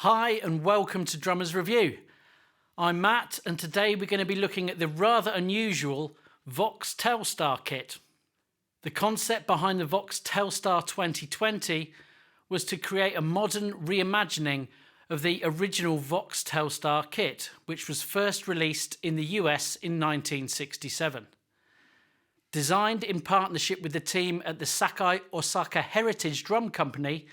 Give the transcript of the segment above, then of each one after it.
Hi and welcome to Drummers Review. I'm Matt and today we're going to be looking at the rather unusual VOX Telstar kit. The concept behind the VOX Telstar 2020 was to create a modern reimagining of the original VOX Telstar kit, which was first released in the US in 1967. Designed in partnership with the team at the Sakai Osaka Heritage Drum Company,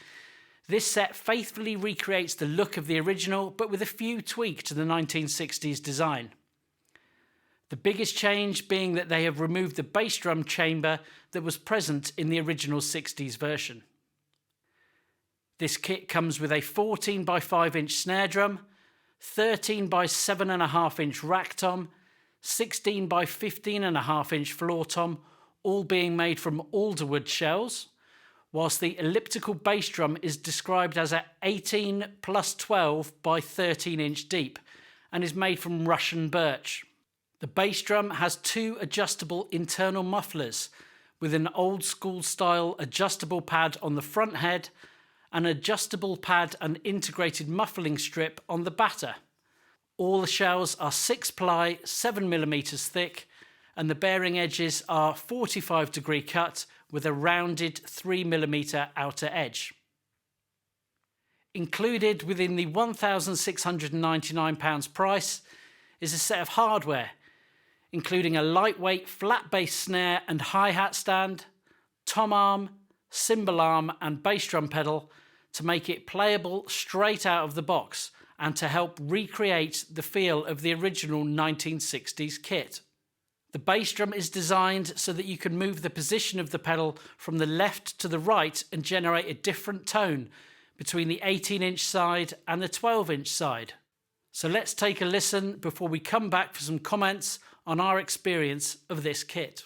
this set faithfully recreates the look of the original, but with a few tweaks to the 1960s design. The biggest change being that they have removed the bass drum chamber that was present in the original 60s version. This kit comes with a 14 by 5 inch snare drum, 13 by 7.5 inch rack tom, 16 by 15.5 inch floor tom, all being made from alderwood shells, whilst the elliptical bass drum is described as a 18 plus 12 by 13 inch deep and is made from Russian birch. The bass drum has two adjustable internal mufflers with an old school style adjustable pad on the front head, an adjustable pad and integrated muffling strip on the batter. All the shells are 6-ply, 7mm thick, and the bearing edges are 45-degree cut with a rounded 3mm outer edge. Included within the £1,699 price is a set of hardware, including a lightweight flat bass snare and hi-hat stand, tom arm, cymbal arm and bass drum pedal to make it playable straight out of the box and to help recreate the feel of the original 1960s kit. The bass drum is designed so that you can move the position of the pedal from the left to the right and generate a different tone between the 18-inch side and the 12-inch side. So let's take a listen before we come back for some comments on our experience of this kit.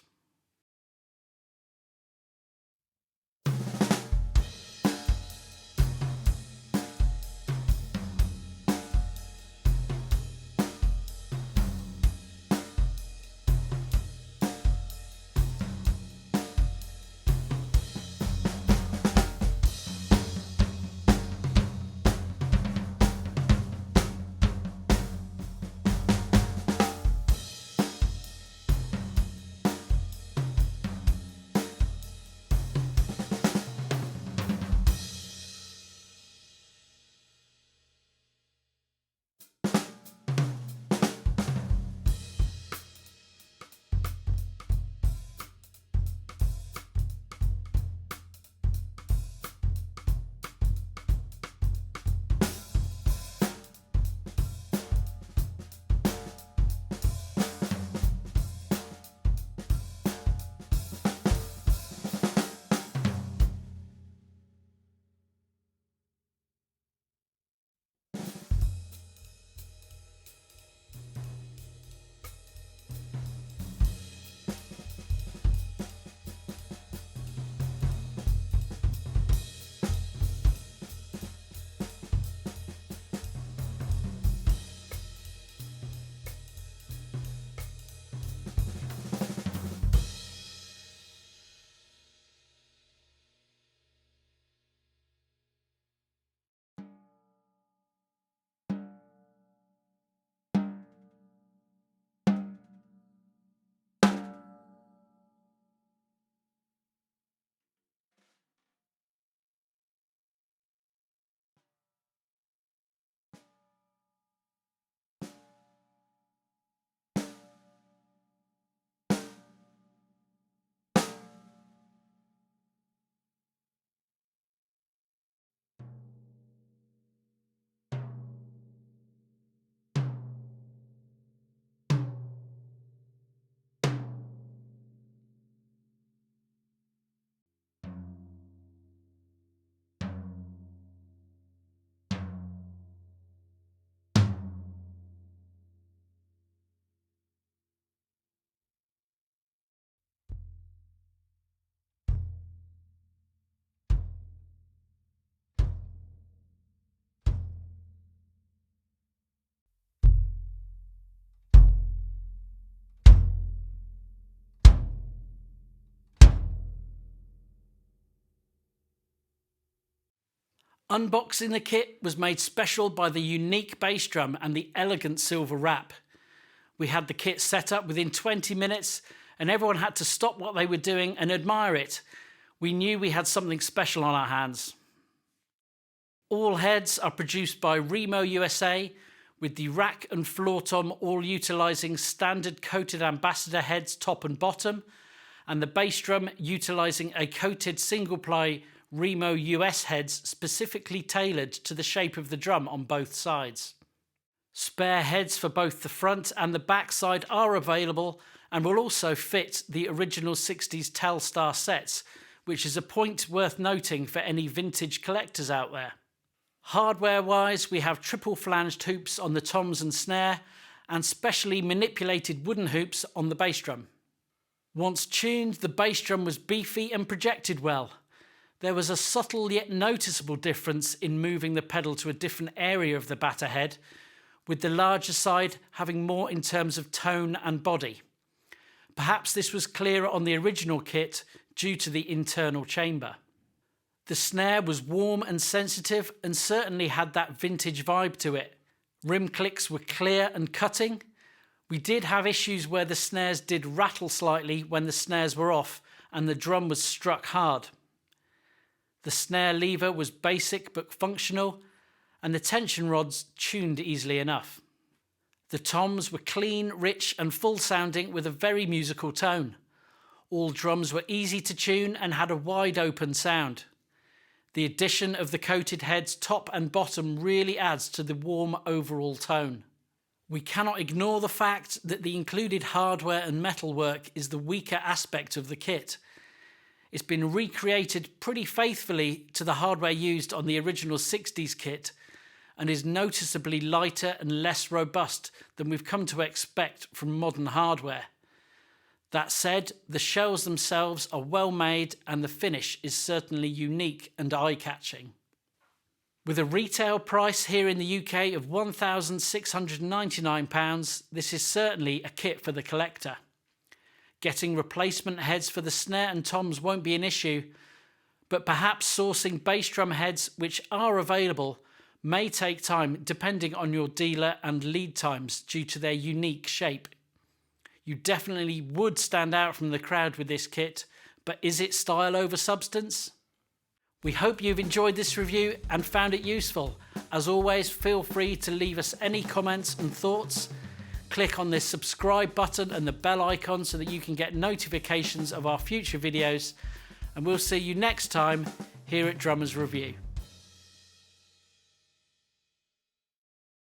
Unboxing the kit was made special by the unique bass drum and the elegant silver wrap. We had the kit set up within 20 minutes and everyone had to stop what they were doing and admire it. We knew we had something special on our hands. All heads are produced by Remo USA, with the rack and floor tom all utilising standard coated ambassador heads top and bottom, and the bass drum utilising a coated single ply Remo US heads specifically tailored to the shape of the drum on both sides. Spare heads for both the front and the back side are available and will also fit the original 60s Telstar sets, which is a point worth noting for any vintage collectors out there. Hardware-wise, we have triple flanged hoops on the toms and snare and specially manipulated wooden hoops on the bass drum. Once tuned, the bass drum was beefy and projected well. There was a subtle yet noticeable difference in moving the pedal to a different area of the batter head, with the larger side having more in terms of tone and body. Perhaps this was clearer on the original kit due to the internal chamber. The snare was warm and sensitive and certainly had that vintage vibe to it. Rim clicks were clear and cutting. We did have issues where the snares did rattle slightly when the snares were off and the drum was struck hard. The snare lever was basic but functional, and the tension rods tuned easily enough. The toms were clean, rich and full sounding with a very musical tone. All drums were easy to tune and had a wide open sound. The addition of the coated heads top and bottom really adds to the warm overall tone. We cannot ignore the fact that the included hardware and metalwork is the weaker aspect of the kit. It's been recreated pretty faithfully to the hardware used on the original 60s kit and is noticeably lighter and less robust than we've come to expect from modern hardware. That said, the shells themselves are well made and the finish is certainly unique and eye-catching. With a retail price here in the UK of £1,699, this is certainly a kit for the collector. Getting replacement heads for the snare and toms won't be an issue, but perhaps sourcing bass drum heads, which are available, may take time depending on your dealer and lead times due to their unique shape. You definitely would stand out from the crowd with this kit, but is it style over substance? We hope you've enjoyed this review and found it useful. As always, feel free to leave us any comments and thoughts. Click on this subscribe button and the bell icon so that you can get notifications of our future videos, and we'll see you next time here at Drummers Review.